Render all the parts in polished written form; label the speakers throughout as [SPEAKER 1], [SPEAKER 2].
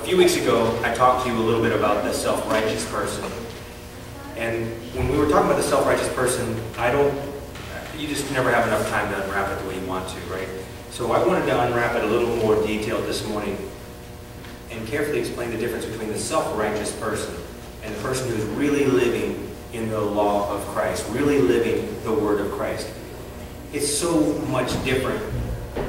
[SPEAKER 1] few weeks ago, I talked to you a little bit about the self-righteous person. And when we were talking about the self-righteous person, you just never have enough time to unwrap it the way you want to, right? So I wanted to unwrap it a little more detailed this morning and carefully explain the difference between the self-righteous person and the person who's really living in the law of Christ, really living the word of Christ. It's so much different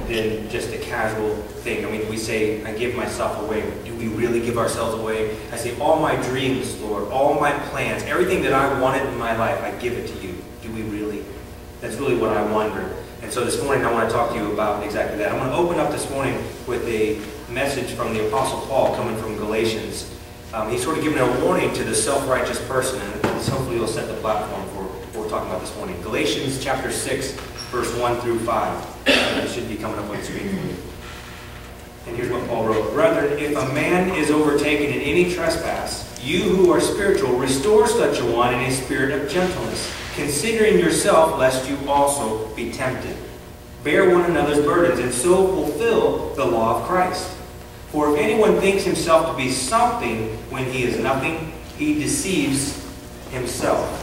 [SPEAKER 1] than just a casual thing. I mean, we say, I give myself away. Do we really give ourselves away? I say, all my dreams, Lord, all my plans, everything that I wanted in my life, I give it to you. Do we really? That's really what I wonder. And so this morning I want to talk to you about exactly that. I'm going to open up this morning with a message from the Apostle Paul coming from Galatians. He's sort of giving a warning to the self-righteous person, and hopefully will set the platform for what we're talking about this morning. Galatians chapter 6, verse 1 through 5. It should be coming up on the screen for you. And here's what Paul wrote. Brethren, if a man is overtaken in any trespass, you who are spiritual, restore such a one in a spirit of gentleness, considering yourself, lest you also be tempted. Bear one another's burdens, and so fulfill the law of Christ. For if anyone thinks himself to be something when he is nothing, he deceives himself.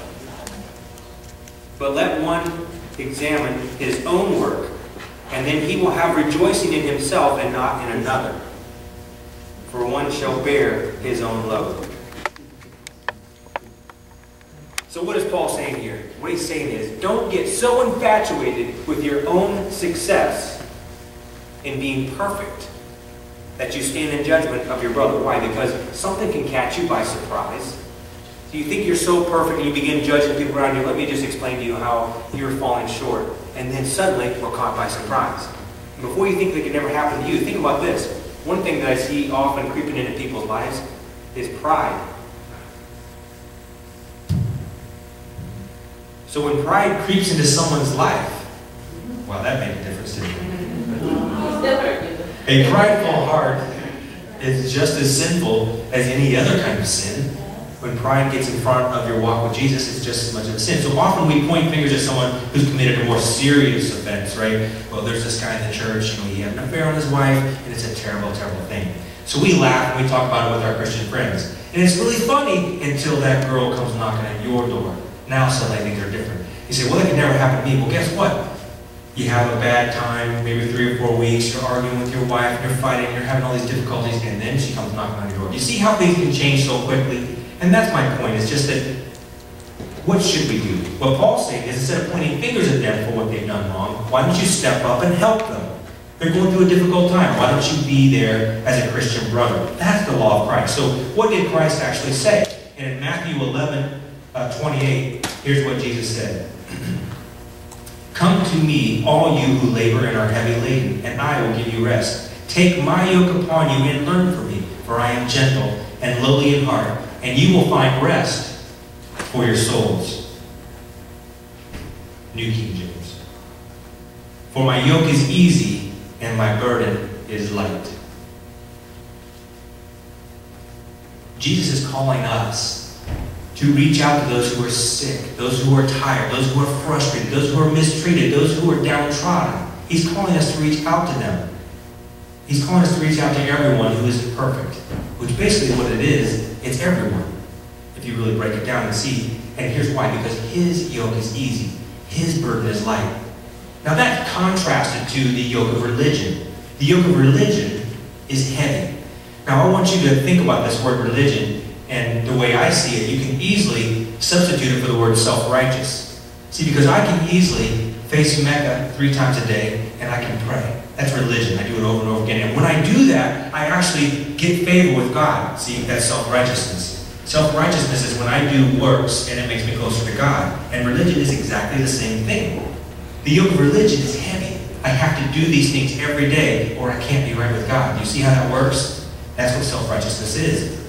[SPEAKER 1] But let one examine his own work, and then he will have rejoicing in himself and not in another. For one shall bear his own load. So what is Paul saying here? What he's saying is, don't get so infatuated with your own success in being perfect that you stand in judgment of your brother. Why? Because something can catch you by surprise. So you think you're so perfect and you begin judging people around you. Let me just explain to you how you're falling short. And then suddenly we're caught by surprise. And before you think that could never happen to you, think about this. One thing that I see often creeping into people's lives is pride. So when pride creeps into someone's life, wow, that made a difference, didn't it? A prideful heart is just as sinful as any other kind of sin. When pride gets in front of your walk with Jesus, it's just as much of a sin. So often we point fingers at someone who's committed a more serious offense, right? Well, there's this guy in the church, he had an affair on his wife, and it's a terrible, terrible thing. So we laugh and we talk about it with our Christian friends. And it's really funny until that girl comes knocking at your door. Now suddenly things are different. You say, well, that could never happen to me. Well, guess what? You have a bad time, maybe 3 or 4 weeks, you're arguing with your wife, you're fighting, you're having all these difficulties, and then she comes knocking on your door. You see how things can change so quickly? And that's my point, is just that, what should we do? What Paul's saying is, instead of pointing fingers at them for what they've done wrong, why don't you step up and help them? They're going through a difficult time. Why don't you be there as a Christian brother? That's the law of Christ. So what did Christ actually say? And in Matthew 11:28, here's what Jesus said. Come to me, all you who labor and are heavy laden, and I will give you rest. Take my yoke upon you and learn from me, for I am gentle and lowly in heart, and you will find rest for your souls. New King James. For my yoke is easy and my burden is light. Jesus is calling us to reach out to those who are sick, those who are tired, those who are frustrated, those who are mistreated, those who are downtrodden. He's calling us to reach out to them. He's calling us to reach out to everyone who isn't perfect, which basically what it is, it's everyone. If you really break it down and see, and here's why, because his yoke is easy, his burden is light. Now that contrasted to the yoke of religion. The yoke of religion is heavy. Now I want you to think about this word religion, and the way I see it, you can easily substitute it for the word self-righteous. See, because I can easily face Mecca 3 times a day, and I can pray. That's religion. I do it over and over again. And when I do that, I actually get favor with God. See, that's self-righteousness. Self-righteousness is when I do works, and it makes me closer to God. And religion is exactly the same thing. The yoke of religion is heavy. I have to do these things every day, or I can't be right with God. Do you see how that works? That's what self-righteousness is.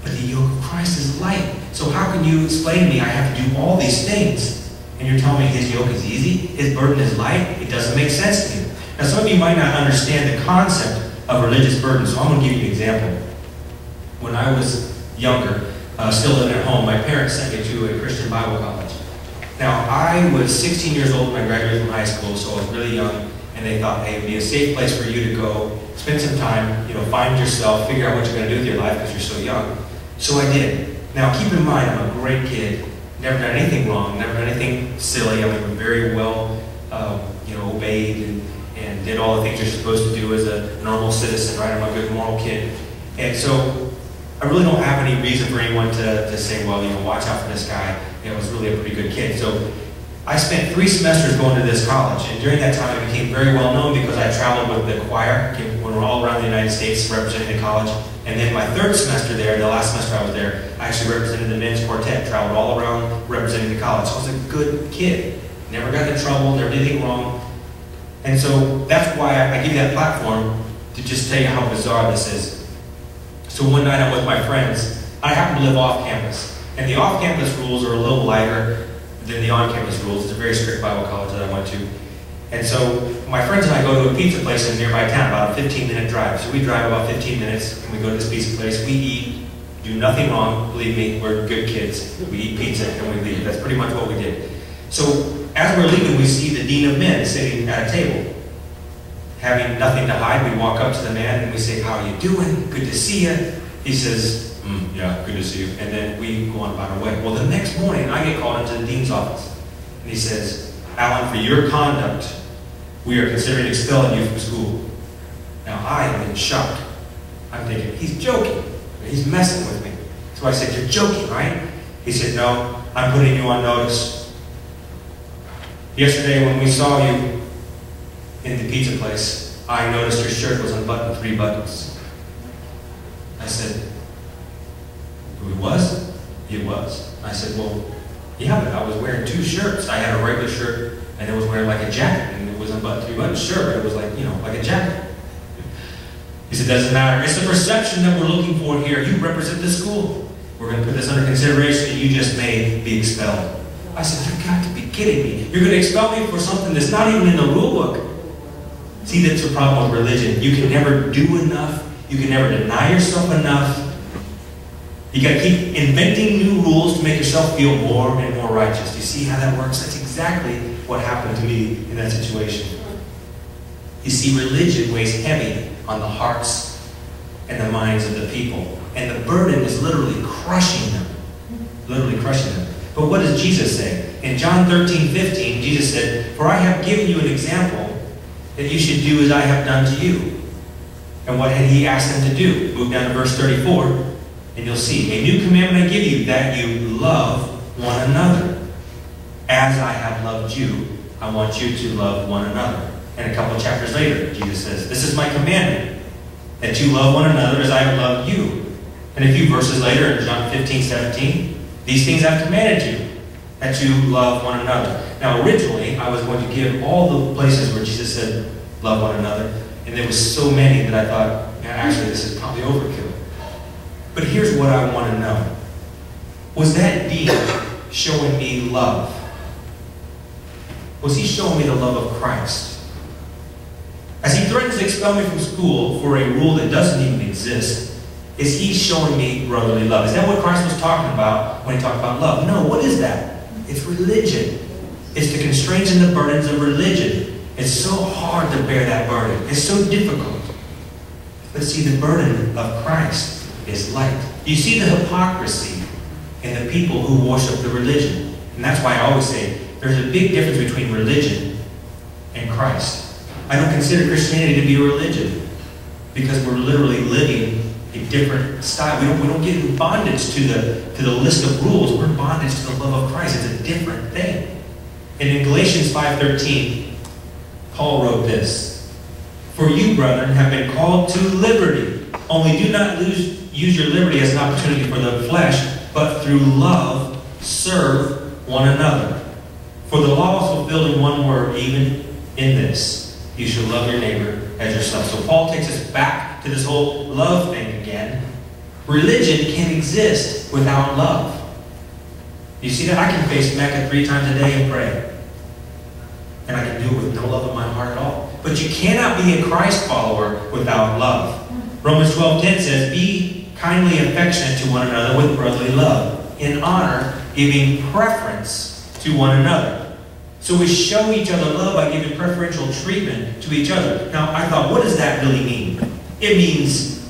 [SPEAKER 1] But the yoke of Christ is light. So how can you explain to me I have to do all these things? And you're telling me his yoke is easy? His burden is light? It doesn't make sense to me. Now some of you might not understand the concept of religious burden, so I'm going to give you an example. When I was younger, still living at home, my parents sent me to a Christian Bible college. Now I was 16 years old when I graduated from high school, so I was really young. and they thought, hey, it would be a safe place for you to go, spend some time, find yourself, figure out what you're going to do with your life because you're so young. So I did. Now, keep in mind, I'm a great kid. Never done anything wrong, never done anything silly. I mean, very well, obeyed and did all the things you're supposed to do as a normal citizen, right? I'm a good moral kid. And so I really don't have any reason for anyone to say, well, watch out for this guy. It was really a pretty good kid. So I spent 3 semesters going to this college, and during that time I became very well known because I traveled with the choir when we were all around the United States representing the college. And then my 3rd semester there, the last semester I was there, I actually represented the men's quartet, traveled all around representing the college. So I was a good kid. Never got in trouble, never did anything wrong. And so that's why I give you that platform to just tell you how bizarre this is. So one night I'm with my friends. I happen to live off campus. And the off-campus rules are a little lighter than the on-campus rules. It's a very strict Bible college that I went to. And so my friends and I go to a pizza place in a nearby town, about a 15-minute drive. So we drive about 15 minutes and we go to this pizza place. We eat, do nothing wrong. Believe me, we're good kids. We eat pizza and we leave. That's pretty much what we did. So as we're leaving, we see the dean of men sitting at a table. Having nothing to hide, we walk up to the man and we say, how are you doing? Good to see you. He says, yeah, good to see you. And then we go on about our way. Well, the next morning, I get called into the dean's office. And he says, Alan, for your conduct, we are considering expelling you from school. Now, I am in shock. I'm thinking, he's joking. He's messing with me. So I said, you're joking, right? He said, no, I'm putting you on notice. Yesterday, when we saw you in the pizza place, I noticed your shirt was unbuttoned 3 buttons. I said, it was? It was. I said, well, yeah, but I was wearing 2 shirts. I had a regular shirt, and it was wearing like a jacket, and it was unbuttoned 3 buttons. Sure, but it was like, like a jacket. He said, doesn't matter. It's the perception that we're looking for here. You represent the school. We're going to put this under consideration, and you just may be expelled. I said, you've got to be kidding me. You're going to expel me for something that's not even in the rule book. See, that's the problem with religion. You can never do enough. You can never deny yourself enough. You got to keep inventing new rules to make yourself feel more and more righteous. Do you see how that works? That's exactly what happened to me in that situation. You see, religion weighs heavy on the hearts and the minds of the people. And the burden is literally crushing them. Literally crushing them. But what does Jesus say? In John 13:15, Jesus said, for I have given you an example that you should do as I have done to you. And what had he asked them to do? Move down to verse 34, and you'll see. A new commandment I give you, that you love one another. As I have loved you, I want you to love one another. And a couple of chapters later, Jesus says, this is my commandment, that you love one another as I have loved you. And a few verses later, in John 15:17, these things I've commanded you, that you love one another. Now, originally, I was going to give all the places where Jesus said, love one another. And there was so many that I thought, yeah, actually, this is probably overkill. But here's what I want to know. Was that dean showing me love? Was he showing me the love of Christ? As he threatens to expel me from school for a rule that doesn't even exist, is he showing me brotherly love? Is that what Christ was talking about when he talked about love? No, what is that? It's religion. It's the constraints and the burdens of religion. It's so hard to bear that burden. It's so difficult. But see, the burden of Christ is light. You see the hypocrisy in the people who worship the religion. And that's why I always say there's a big difference between religion and Christ. I don't consider Christianity to be a religion because we're literally living a different style. We don't get in bondage to the list of rules. We're in bondage to the love of Christ. It's a different thing. And in Galatians 5:13, Paul wrote this, for you, brethren, have been called to liberty. Only do not use your liberty as an opportunity for the flesh, but through love serve one another. For the law is fulfilled in one word, even in this, you shall love your neighbor as yourself. So Paul takes us back to this whole love thing again. Religion can't exist without love. You see that? I can face Mecca 3 times a day and pray. And I can do it with no love in my heart at all. But you cannot be a Christ follower without love. Romans 12:10 says, be kindly affectionate to one another with brotherly love, in honor, giving preference to one another.
[SPEAKER 2] So we show each other love by giving preferential treatment to each other. Now, I thought, what does that really mean? It means,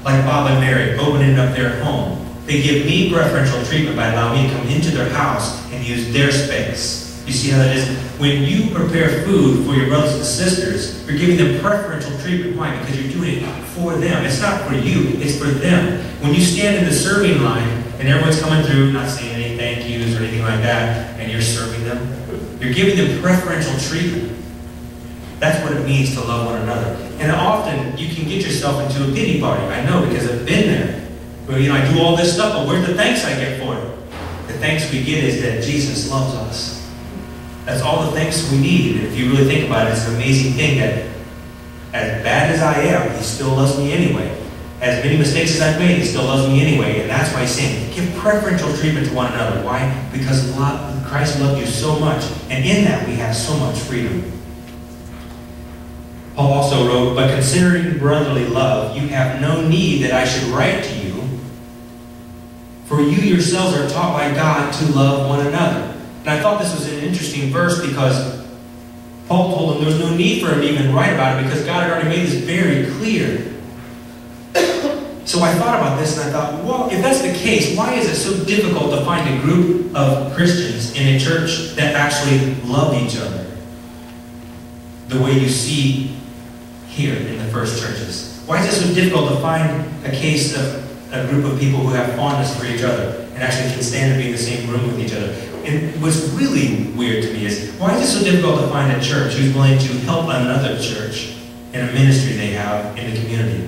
[SPEAKER 2] like Bob and Mary opening up their home. They give me preferential treatment by allowing me to come into their house and use their space. You see how that is? When you prepare food for your brothers and sisters, you're giving them preferential treatment. Why? Because you're doing it for them. It's not for you, it's for them. When you stand in the serving line and everyone's coming through, not saying any thank yous or anything like that, and you're serving them, you're giving them preferential treatment. That's what it means to love one another. And often you can get yourself into a pity party. I know, because I've been there. Well, I do all this stuff, but where's the thanks I get for it? The thanks we get is that Jesus loves us. That's all the thanks we need. And if you really think about it, it's an amazing thing that as bad as I am, He still loves me anyway. As many mistakes as I've made, He still loves me anyway. And that's why He's saying, give preferential treatment to one another. Why? Because Christ loved you so much. And in that, we have so much freedom. Paul also wrote, but considering brotherly love, you have no need that I should write to you, for you yourselves are taught by God to love one another. And I thought this was an interesting verse because Paul told them there was no need for him to even write about it because God had already made this very clear. So I thought about this and I thought, well, if that's the case, why is it so difficult to find a group of Christians in a church that actually love each other the way you see here in the first churches? Why is it so difficult to find a case of a group of people who have fondness for each other and actually can stand to be in the same room with each other? And what's really weird to me is, why is it so difficult to find a church who's willing to help another church in a ministry they have in the community?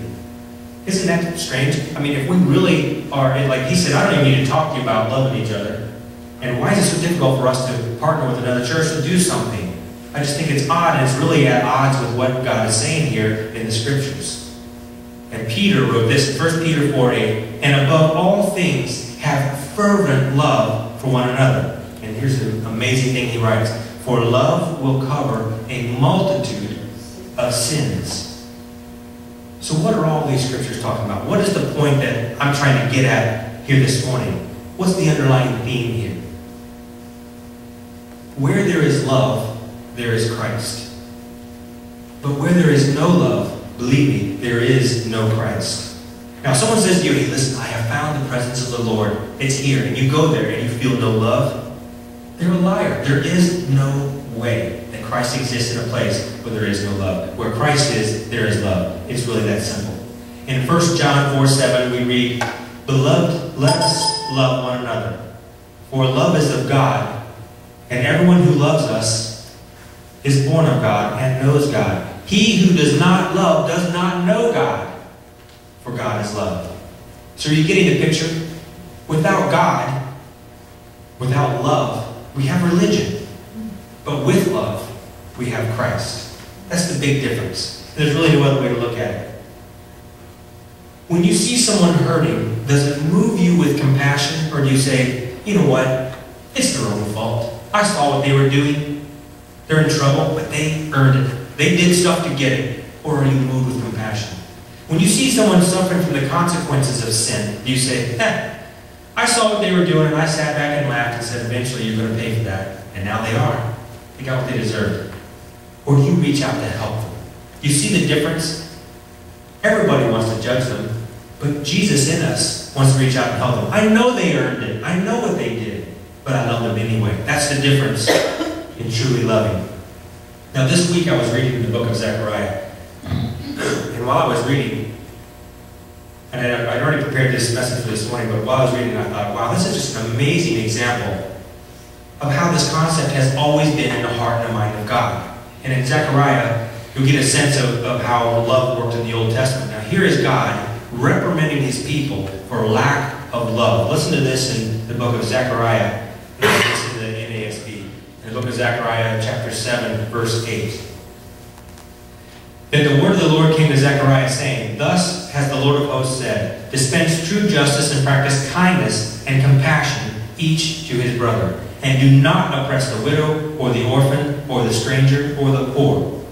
[SPEAKER 2] Isn't that strange? I mean, if we really are, like he said, I don't even need to talk to you about loving each other. And why is it so difficult for us to partner with another church to do something? I just think it's odd, and it's really at odds with what God is saying here in the Scriptures. And Peter wrote this, 1 Peter 4:8, and above all things have fervent love for one another. And here's an amazing thing he writes, for love will cover a multitude of sins. So what are all these scriptures talking about? What is the point that I'm trying to get at here this morning? What's the underlying theme here? Where there is love, there is Christ. But where there is no love, believe me, there is no Christ. Now someone says to you, hey, listen, I have found the presence of the Lord. It's here. And you go there and you feel no love. They're a liar. There is no way that Christ exists in a place where there is no love. Where Christ is, there is love. It's really that simple. In 1 John 4:7 we read, beloved, let us love one another. For love is of God, and everyone who loves us is born of God and knows God. He who does not love does not know God, for God is love. So are you getting the picture? Without God, without love, we have religion. But with love, we have Christ. That's the big difference. There's really no other way to look at it. When you see someone hurting, does it move you with compassion? Or do you say, you know what? It's their own fault. I saw what they were doing. They're in trouble, but they earned it. They did stuff to get it. Or are you moved with compassion? When you see someone suffering from the consequences of sin, do you say, I saw what they were doing and I sat back and laughed and said, eventually you're going to pay for that. And now they are. They got what they deserved. Or do you reach out to help them? You see the difference? Everybody wants to judge them, but Jesus in us wants to reach out and help them. I know they earned it. I know what they did, but I love them anyway. That's the difference in truly loving. Now this week I was reading the book of Zechariah. And while I was reading, and I'd already prepared this message for this morning, but while I was reading I thought, wow, this is just an amazing example of how this concept has always been in the heart and the mind of God. And in Zechariah, you'll get a sense of how love worked in the Old Testament. Now here is God reprimanding his people for lack of love. Listen to this in the book of Zechariah. This is the NASB. In the book of Zechariah, chapter 7, verse 8. Then the word of the Lord came to Zechariah, saying, thus has the Lord of hosts said, dispense true justice and practice kindness and compassion, each to his brother. And do not oppress the widow, or the orphan, or the stranger, or the poor.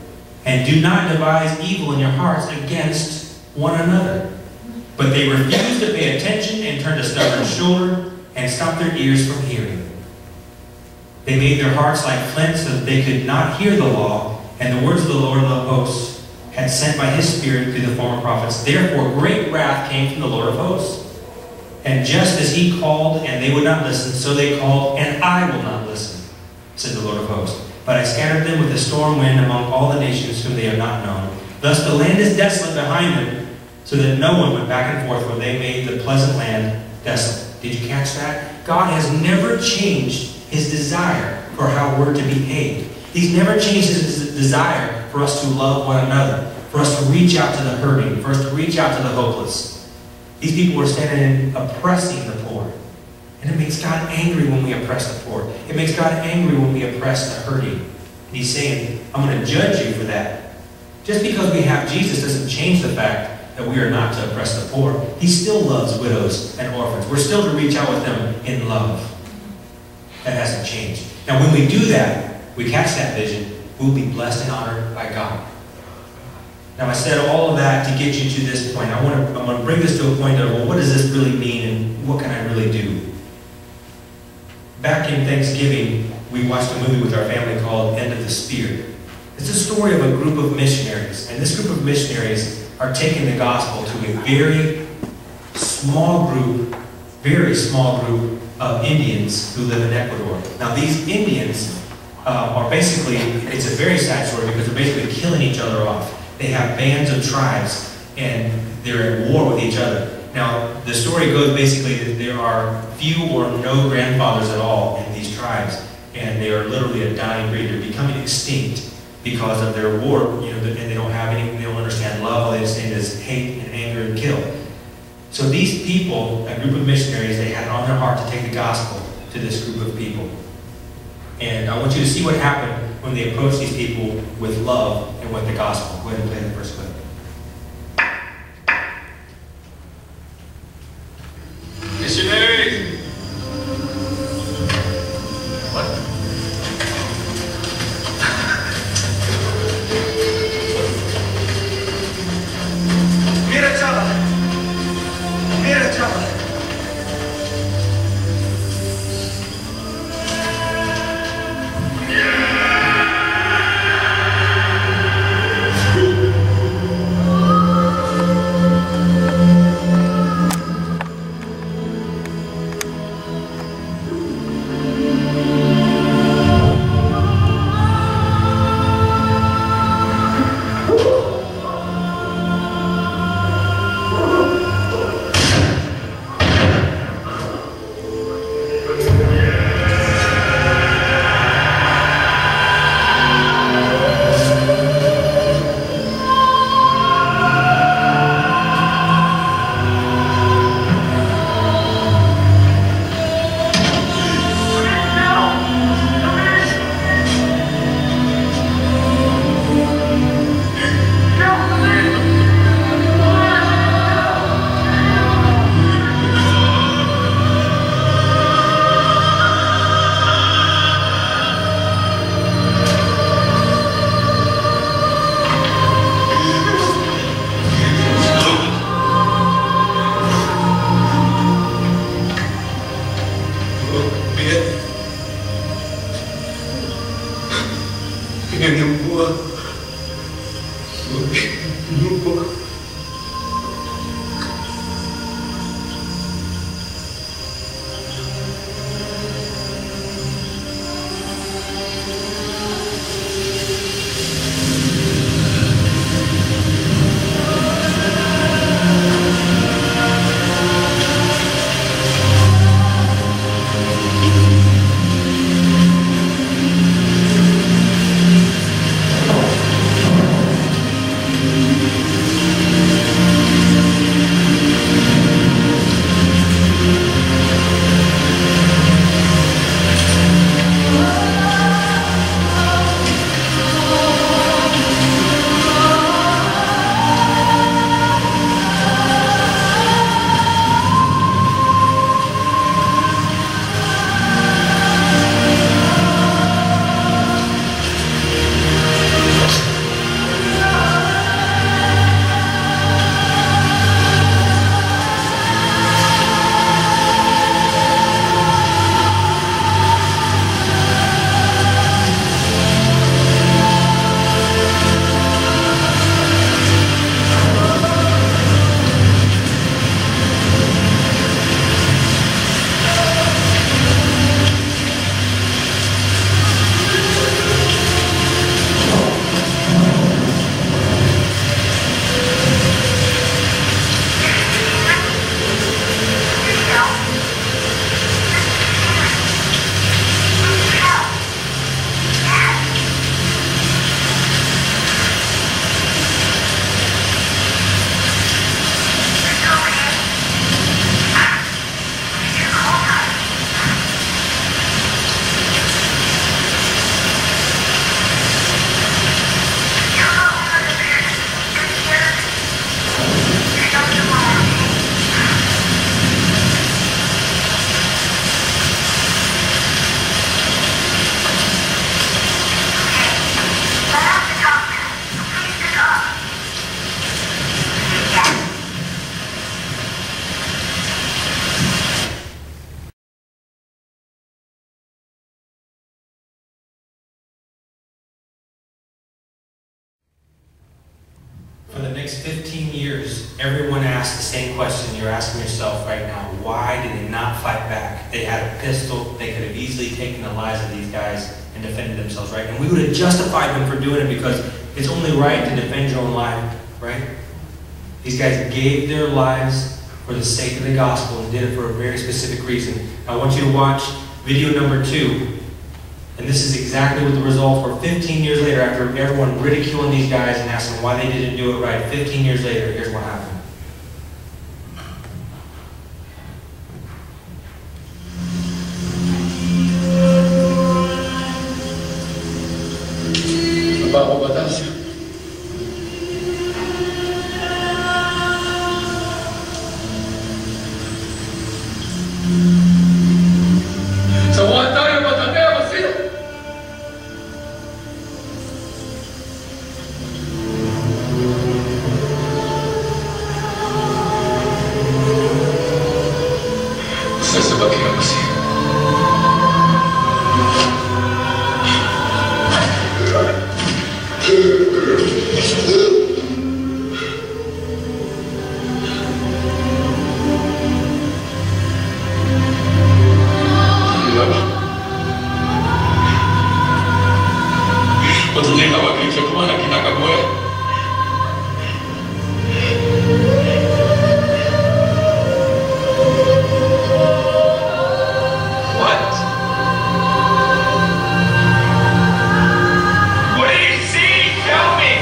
[SPEAKER 2] And do not devise evil in your hearts against one another. But they refused to pay attention and turned a stubborn shoulder and stopped their ears from hearing. They made their hearts like flint so that they could not hear the law, and the words of the Lord of hosts had sent by his Spirit through the former prophets. Therefore great wrath came from the Lord of hosts. And just as he called, and they would not listen, so they called, and I will not listen, said the Lord of hosts. But I scattered them with a storm wind among all the nations whom they have not known. Thus the land is desolate behind them, so that no one went back and forth, for they made the pleasant land desolate. Did you catch that? God has never changed his desire for how we're to behave. He's never changed his desire for us to love one another, for us to reach out to the hurting, for us to reach out to the hopeless. These people were standing and oppressing the poor. And it makes God angry when we oppress the poor. It makes God angry when we oppress the hurting. And he's saying, I'm going to judge you for that. Just because we have Jesus doesn't change the fact that we are not to oppress the poor. He still loves widows and orphans. We're still to reach out with them in love. That hasn't changed. Now when we do that, we catch that vision, we'll be blessed and honored by God. Now I said all of that to get you to this point. I'm going to bring this to a point of, well, what does this really mean and what can I really do? Back in Thanksgiving, we watched a movie with our family called End of the Spear. It's a story of a group of missionaries. And this group of missionaries are taking the gospel to a very small group of Indians who live in Ecuador. Now these Indians are basically, it's a very sad story because they're basically killing each other off. They have bands of tribes and they're at war with each other. Now the story goes basically that there are few or no grandfathers at all in these tribes, and they are literally a dying breed. They're becoming extinct because of their war, and they don't have any, they don't understand love. All they understand is hate and anger and kill. So these people, a group of missionaries, they had it on their heart to take the gospel to this group of people. And I want you to see what happened when they approached these people with love and with the gospel. Go ahead and play the first clip.
[SPEAKER 3] Missionaries! What? Mira, chaval! Mira, chaval!
[SPEAKER 2] next 15 years, everyone asks the same question you're asking yourself right now. Why did they not fight back? They had a pistol. They could have easily taken the lives of these guys and defended themselves, right? And we would have justified them for doing it because it's only right to defend your own life, right? These guys gave their lives for the sake of the gospel and did it for a very specific reason. I want you to watch video number 2. And this is exactly what the results were 15 years later, after everyone ridiculing these guys and asking why they didn't do it right. 15 years later, here's what happened.
[SPEAKER 4] Bajo batas. Sa buwan tayo, matangay ang masino. Sasabak ang masino. Patuloy na wag sa kuwan ang kinakabuhay. What? What did you see? Tell me!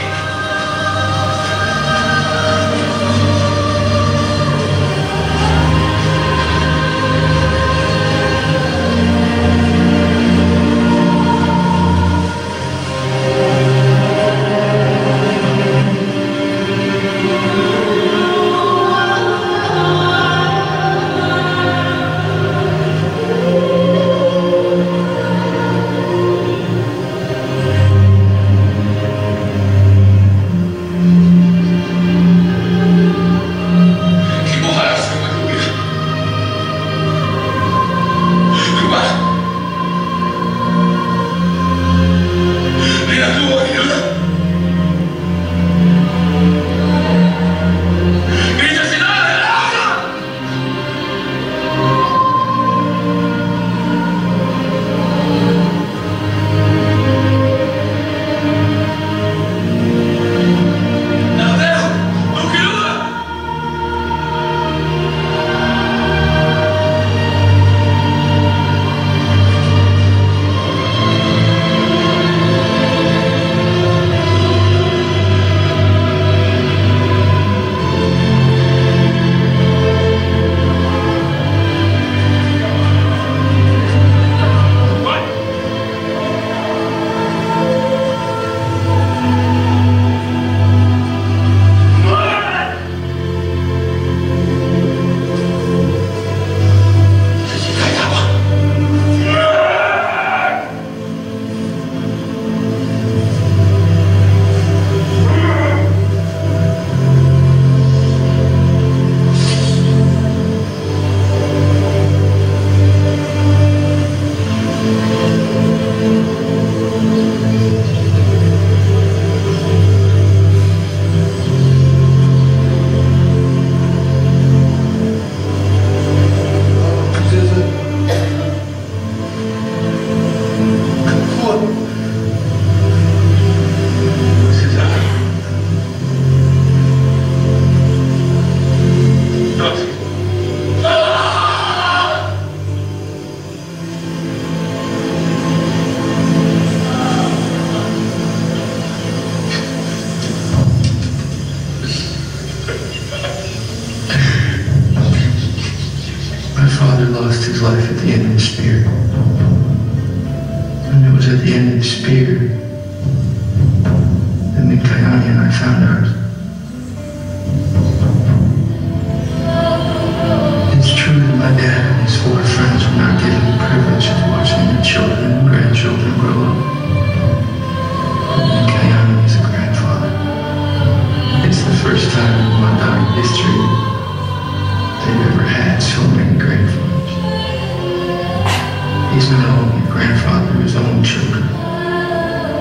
[SPEAKER 5] My father lost his life at the end of the spear. And it was at the end of the spear that Kayani and I found ours. It's true that my dad and his 4 friends were not given the privilege of watching their children and grandchildren grow up. And Kayani is a grandfather. It's the first time in Mandari history they've ever had so many grandfathers. He's not only a grandfather of his own children,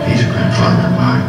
[SPEAKER 5] he's a grandfather of mine.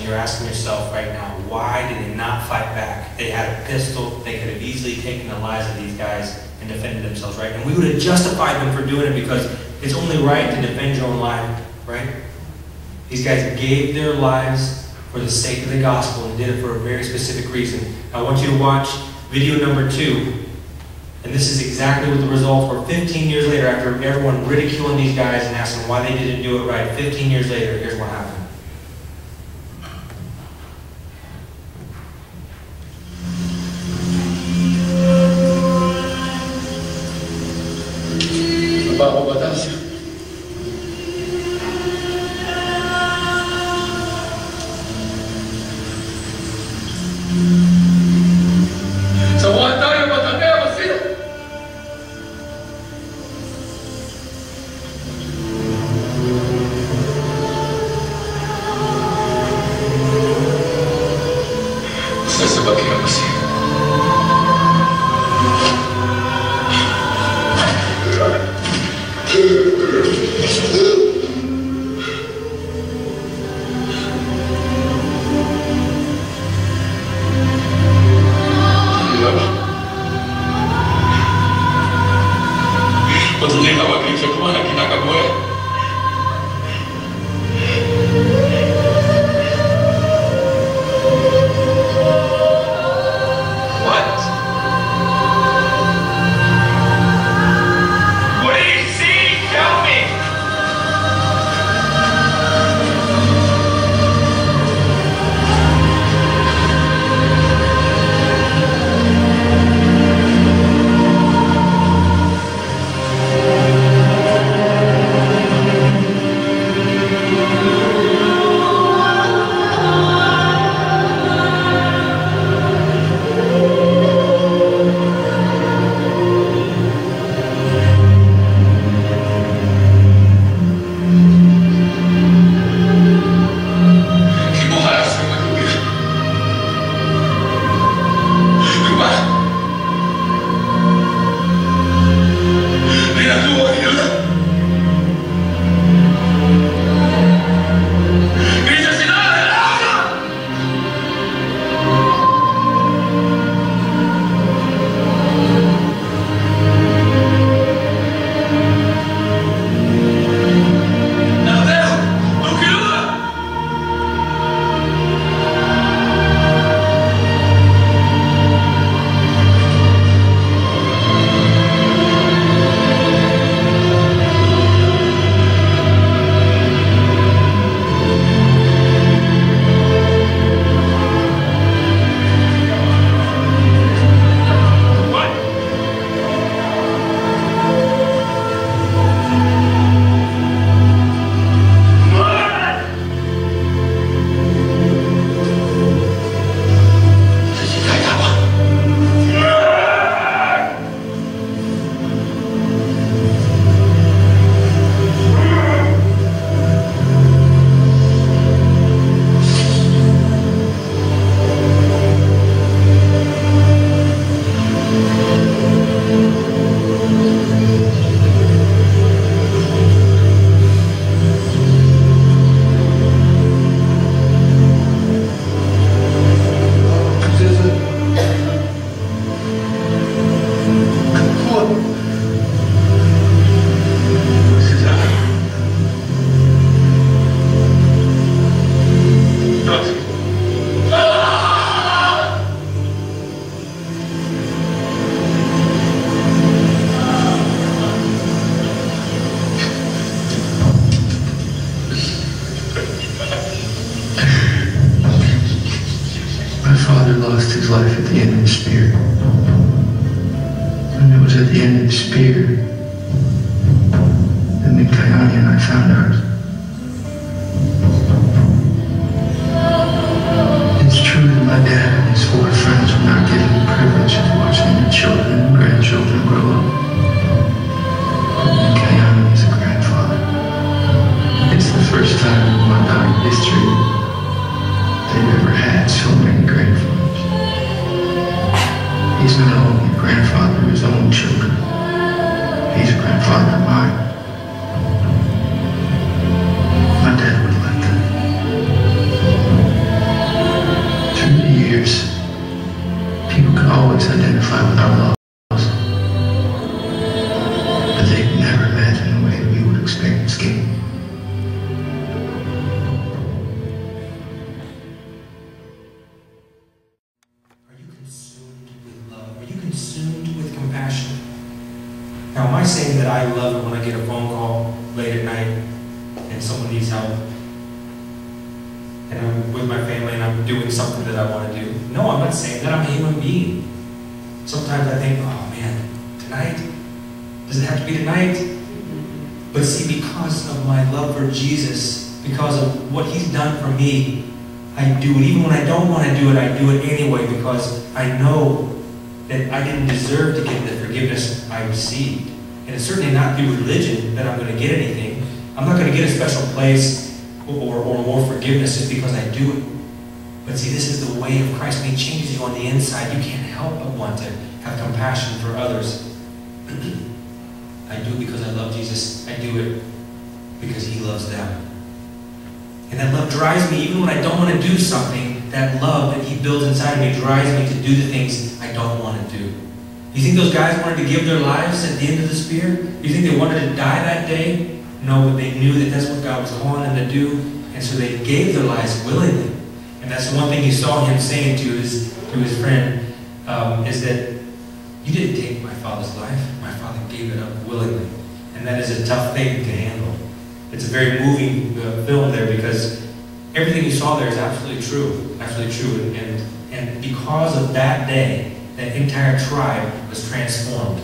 [SPEAKER 2] you're asking yourself right now, why did they not fight back? They had a pistol. They could have easily taken the lives of these guys and defended themselves, right? And we would have justified them for doing it because it's only right to defend your own life, right? These guys gave their lives for the sake of the gospel and did it for a very specific reason. I want you to watch video number 2. And this is exactly what the results were 15 years later, after everyone ridiculing these guys and asking why they didn't do it right. 15 years later, here's what happened.
[SPEAKER 4] Bajo batas. Sa buwan tayo matangay ang masira. Sa bagay ang masira. Patuloy na wagin sa kumana kinakabuhay. What? What do you see? Tell me!
[SPEAKER 5] lost his life at the end of the spear. And it was at the end of the spear that then Kayani and I found ours. It's true that my dad and his 4 friends were not given the privilege of watching their children and grandchildren grow up. And Kayani is a grandfather. It's the first time in my dark history they've ever had so many grandfathers. He's not only a grandfather of his own children, he's a grandfather of mine. My dad would let them.
[SPEAKER 2] Now, am I saying that I love it when I get a phone call late at night and someone needs help? And I'm with my family and I'm doing something that I want to do? No, I'm not saying that. I'm a human being. Sometimes I think, oh man, tonight? Does it have to be tonight? But see, because of my love for Jesus, because of what He's done for me, I do it. Even when I don't want to do it, I do it anyway, because I know that I didn't deserve to get the forgiveness I received. And it's certainly not through religion that I'm going to get anything. I'm not going to get a special place or more forgiveness just because I do it. But see, this is the way of Christ. When He changes you on the inside, you can't help but want to have compassion for others. I do it because I love Jesus. I do it because He loves them. And that love drives me, even when I don't want to do something, that love that He builds inside of me drives me to do the things I don't want to do. You think those guys wanted to give their lives at the end of the spear? You think they wanted to die that day? No, but they knew that that's what God was calling them to do, and so they gave their lives willingly. And that's the one thing you saw Him saying to his friend, is that you didn't take my Father's life. My Father gave it up willingly. And that is a tough thing to handle. It's a very moving film there, because everything you saw there is absolutely true. Absolutely true. And because of that day, that entire tribe was transformed.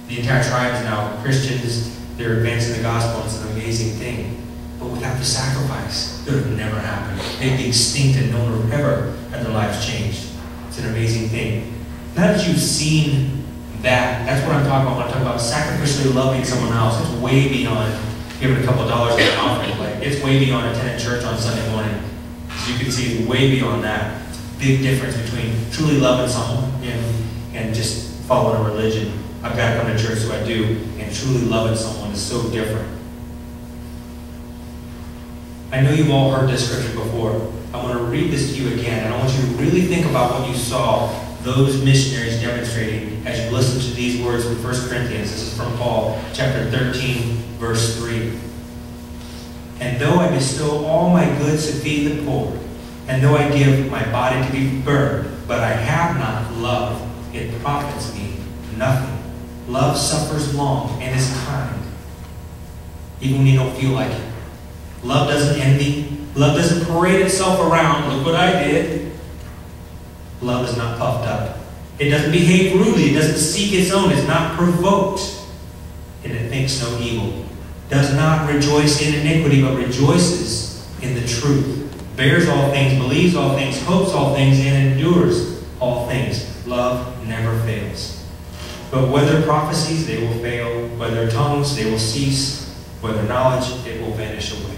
[SPEAKER 2] The entire tribe is now Christians. They're advancing the gospel. It's an amazing thing. But without the sacrifice, it would have never happened. They'd be extinct and no one would ever have their lives changed. It's an amazing thing. Now that you've seen that, that's what I'm talking about when I talk about sacrificially loving someone else. It's way beyond giving a couple dollars in an offering plate. It's way beyond attending church on Sunday morning. As you can see, it's way beyond that. It's a big difference between truly loving someone and just following a religion. I've got to come to church, so I do. And truly loving someone is so different. I know you've all heard this scripture before. I want to read this to you again, and I want you to really think about what you saw those missionaries demonstrating as you listen to these words from 1 Corinthians. This is from Paul, chapter 13, verse 3. And though I bestow all my goods to feed the poor, and though I give my body to be burned, but I have not love, it profits me nothing. Love suffers long and is kind, even when you don't feel like it. Love doesn't envy. Love doesn't parade itself around. Look what I did. Love is not puffed up. It doesn't behave rudely. It doesn't seek its own. It's not provoked. And it thinks no evil. Does not rejoice in iniquity, but rejoices in the truth. Bears all things, believes all things, hopes all things, and endures all things. Love never fails. But whether prophecies, they will fail. Whether tongues, they will cease. Whether knowledge, it will vanish away.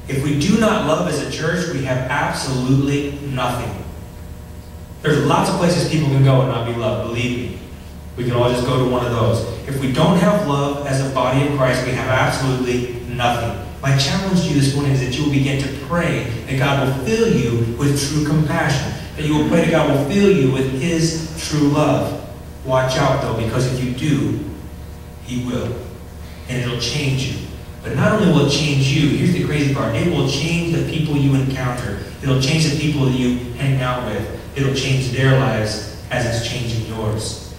[SPEAKER 2] If we do not love as a church, we have absolutely nothing. There's lots of places people can go and not be loved, believe me. We can all just go to one of those. If we don't have love as a body of Christ, we have absolutely nothing. My challenge to you this morning is that you will begin to pray that God will fill you with true compassion. That you will pray that God will fill you with His true love. Watch out though, because if you do, He will. And it'll change you. But not only will it change you, here's the crazy part, it will change the people you encounter. It'll change the people that you hang out with. It'll change their lives as it's changing yours.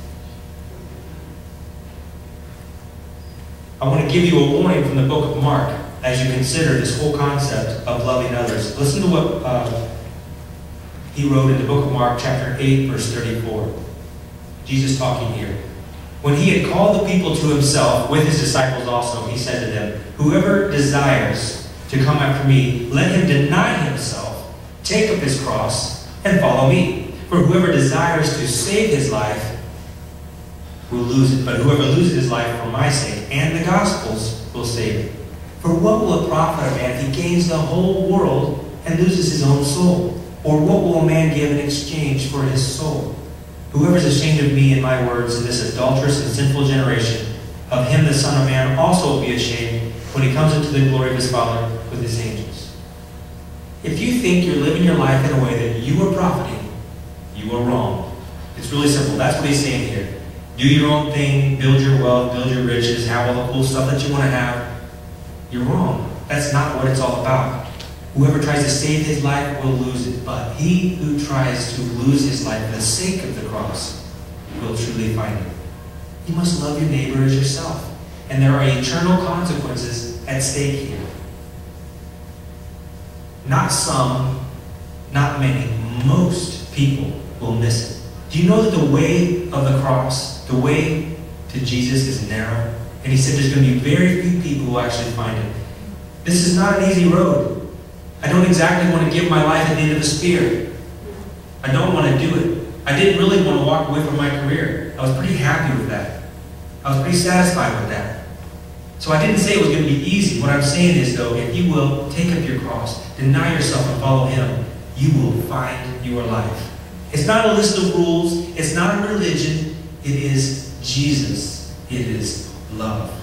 [SPEAKER 2] I want to give you a warning from the book of Mark as you consider this whole concept of loving others. Listen to what he wrote in the book of Mark, chapter 8, verse 34. Jesus talking here. When He had called the people to Himself, with His disciples also, He said to them, whoever desires to come after me, let him deny himself, take up his cross, and follow me. For whoever desires to save his life will lose it. But whoever loses his life for my sake and the gospel's will save it. For what will it profit a man if he gains the whole world and loses his own soul? Or what will a man give in exchange for his soul? Whoever is ashamed of me and my words in this adulterous and sinful generation, of him the Son of Man also will be ashamed when He comes into the glory of His Father with His angels. If you think you're living your life in a way that you are profiting, you are wrong. It's really simple. That's what He's saying here. Do your own thing, build your wealth, build your riches, have all the cool stuff that you want to have. You're wrong. That's not what it's all about. Whoever tries to save his life will lose it, but he who tries to lose his life for the sake of the cross will truly find it. You must love your neighbor as yourself. And there are eternal consequences at stake here. Not some, not many, most people will miss it. Do you know that the way of the cross, the way to Jesus is narrow? And he said there's going to be very few people who will actually find it. This is not an easy road. I don't exactly want to give my life at the end of a spear. I don't want to do it. I didn't really want to walk away from my career. I was pretty happy with that. I was pretty satisfied with that. So I didn't say it was going to be easy. What I'm saying is, though, if you will take up your cross, deny yourself and follow him, you will find your life. It's not a list of rules. It's not a religion. It is Jesus. It is love.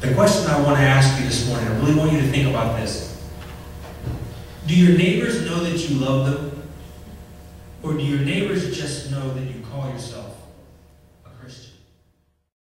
[SPEAKER 2] The question I want to ask you this morning, I really want you to think about this. Do your neighbors know that you love them? Or do your neighbors just know that you call yourself